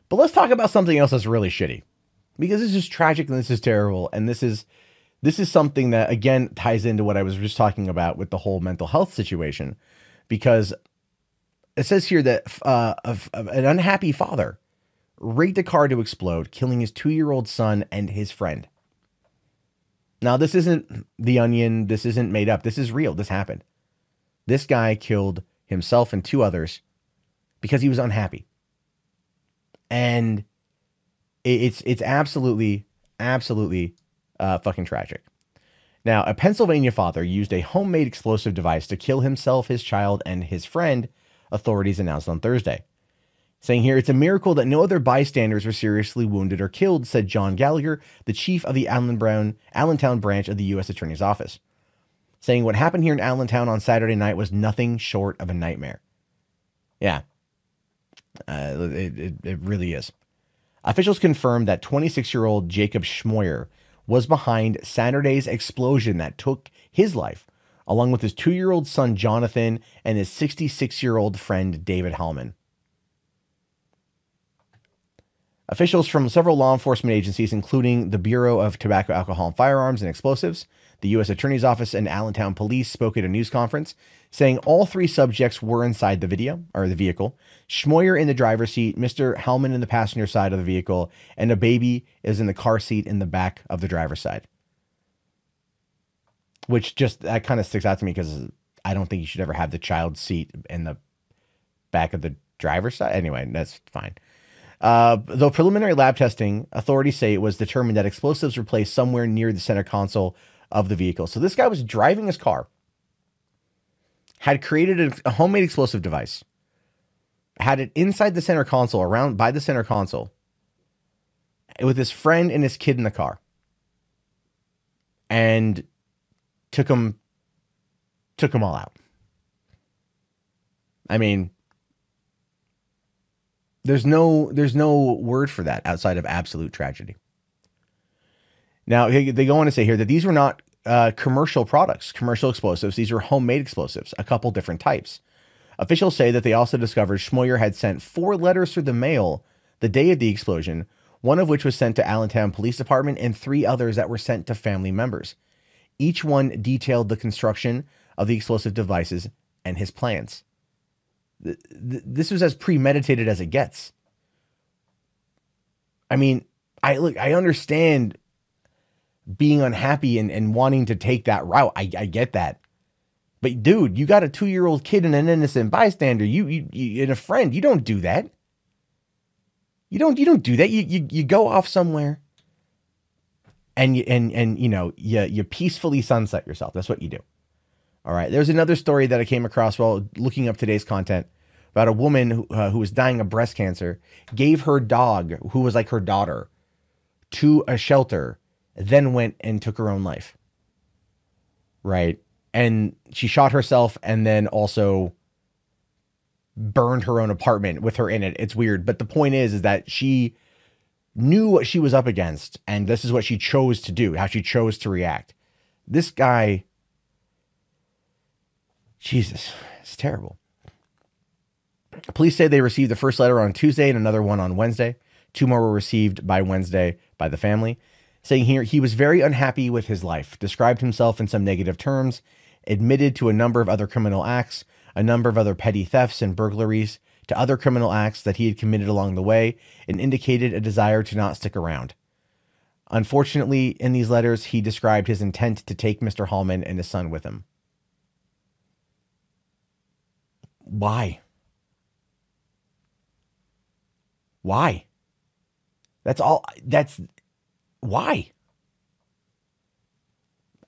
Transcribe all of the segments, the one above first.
But let's talk about something else that's really shitty, because this is tragic and this is terrible. And this is something that, again, ties into what I was just talking about with the whole mental health situation, because it says here that of an unhappy father rigged a car to explode, killing his 2-year-old son and his friend. Now, this isn't The Onion. This isn't made up. This is real. This happened. This guy killed himself and 2 others because he was unhappy. And it's absolutely fucking tragic. Now, a Pennsylvania father used a homemade explosive device to kill himself, his child, and his friend, authorities announced on Thursday. Saying here, it's a miracle that no other bystanders were seriously wounded or killed, said John Gallagher, the chief of the Allentown branch of the U.S. Attorney's Office. Saying what happened here in Allentown on Saturday night was nothing short of a nightmare. Yeah. It really is. Officials confirmed that 26-year-old Jacob Schmoyer was behind Saturday's explosion that took his life, along with his 2-year-old son Jonathan and his 66-year-old friend David Hallman. Officials from several law enforcement agencies, including the Bureau of Tobacco, Alcohol, Firearms, and Explosives, the U.S. Attorney's Office, and Allentown Police, spoke at a news conference, saying all 3 subjects were inside the vehicle. Schmoyer in the driver's seat, Mr. Hellman in the passenger side of the vehicle, and a baby is in the car seat in the back of the driver's side. Which that kind of sticks out to me, because I don't think you should ever have the child's seat in the back of the driver's side. Anyway, that's fine. Though preliminary lab testing, authorities say it was determined that explosives were placed somewhere near the center console of the vehicle. So this guy was driving his car, had created a homemade explosive device, had it inside the center console, around by the center console, with his friend and his kid in the car, and took them all out. I mean, there's no word for that outside of absolute tragedy. Now, they go on to say here that these were not commercial products, commercial explosives. These were homemade explosives, a couple different types. Officials say that they also discovered Schmoyer had sent 4 letters through the mail the day of the explosion, one of which was sent to Allentown Police Department and 3 others that were sent to family members. Each one detailed the construction of the explosive devices and his plans. This was as premeditated as it gets. I mean, I understand being unhappy and wanting to take that route. I get that. But dude, you got a 2-year-old kid and an innocent bystander. You and a friend. You don't do that. You don't do that. You go off somewhere and you peacefully sunset yourself. That's what you do. All right. There's another story that I came across while looking up today's content about a woman who was dying of breast cancer, gave her dog, who was like her daughter, to a shelter, then went and took her own life. Right. And she shot herself and then also burned her own apartment with her in it. It's weird. But the point is that she knew what she was up against. And this is what she chose to do, how she chose to react. This guy, Jesus, it's terrible. Police say they received the first letter on Tuesday and another one on Wednesday. 2 more were received by Wednesday by the family. Saying here, he was very unhappy with his life, described himself in some negative terms, admitted to a number of other criminal acts, a number of other petty thefts and burglaries, to other criminal acts that he had committed along the way, and indicated a desire to not stick around. Unfortunately, in these letters, he described his intent to take Mr. Hallman and his son with him. Why? Why? Why?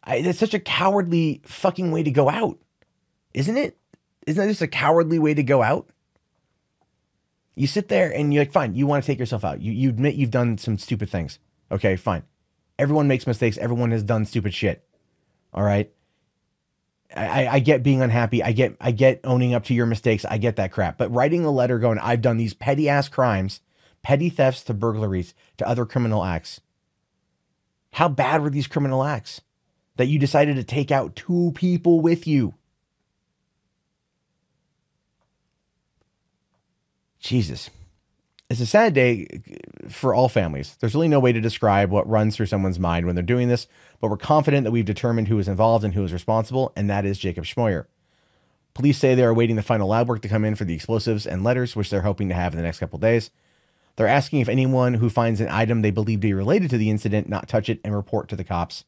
That's such a cowardly fucking way to go out. Isn't it? Isn't that just a cowardly way to go out? You sit there and you're like, fine, you want to take yourself out. You admit you've done some stupid things. Okay, fine. Everyone makes mistakes. Everyone has done stupid shit. All right. I get being unhappy. I get owning up to your mistakes. I get that crap. But writing a letter going, I've done these petty ass crimes, petty thefts to burglaries to other criminal acts. How bad were these criminal acts that you decided to take out 2 people with you? Jesus. It's a sad day for all families. There's really no way to describe what runs through someone's mind when they're doing this, but we're confident that we've determined who is involved and who is responsible, and that is Jacob Schmoyer. Police say they are awaiting the final lab work to come in for the explosives and letters, which they're hoping to have in the next couple of days. They're asking if anyone who finds an item they believe to be related to the incident not touch it and report to the cops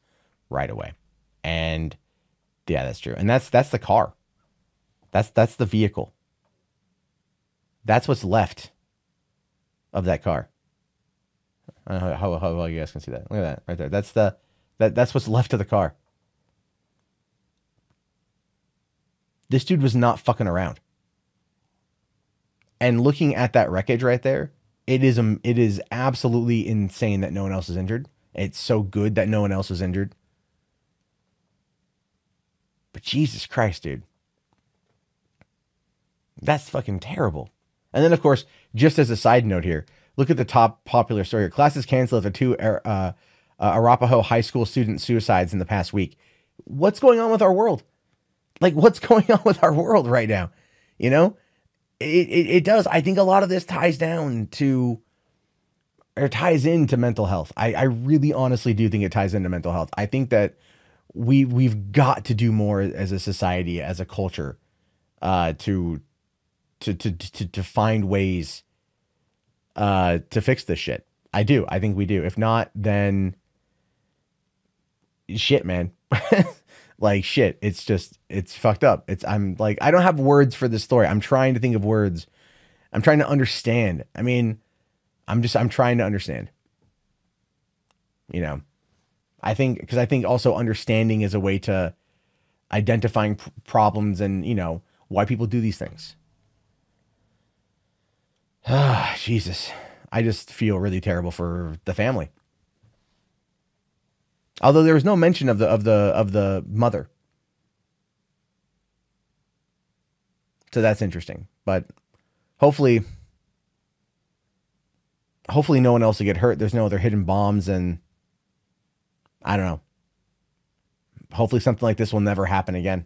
right away. And yeah, that's true. And that's the car. That's the vehicle. That's what's left of that car. I don't know how well you guys can see that. Look at that right there. That's what's left of the car. This dude was not fucking around. And looking at that wreckage right there, it is absolutely insane that no one else is injured. It's so good that no one else was injured. But Jesus Christ, dude. That's fucking terrible. And then, of course, just as a side note here, look at the top popular story here. Classes canceled after 2 Arapahoe High School student suicides in the past week. What's going on with our world? Like, what's going on with our world right now? You know, it does. I think a lot of this ties down to, or ties into mental health. I really honestly do think it ties into mental health. I think that we've got to do more as a society, as a culture, to find ways to fix this shit. I do. I think we do. If not, then shit, man. Like shit. It's fucked up. I'm like, I don't have words for this story. I'm trying to think of words. I'm trying to understand. I mean, I'm trying to understand, you know, I think also understanding is a way to identifying problems and, you know, why people do these things. Ah, Jesus. I just feel really terrible for the family. Although there was no mention of the mother. So that's interesting. But hopefully no one else will get hurt. There's no other hidden bombs, and I don't know. Hopefully something like this will never happen again.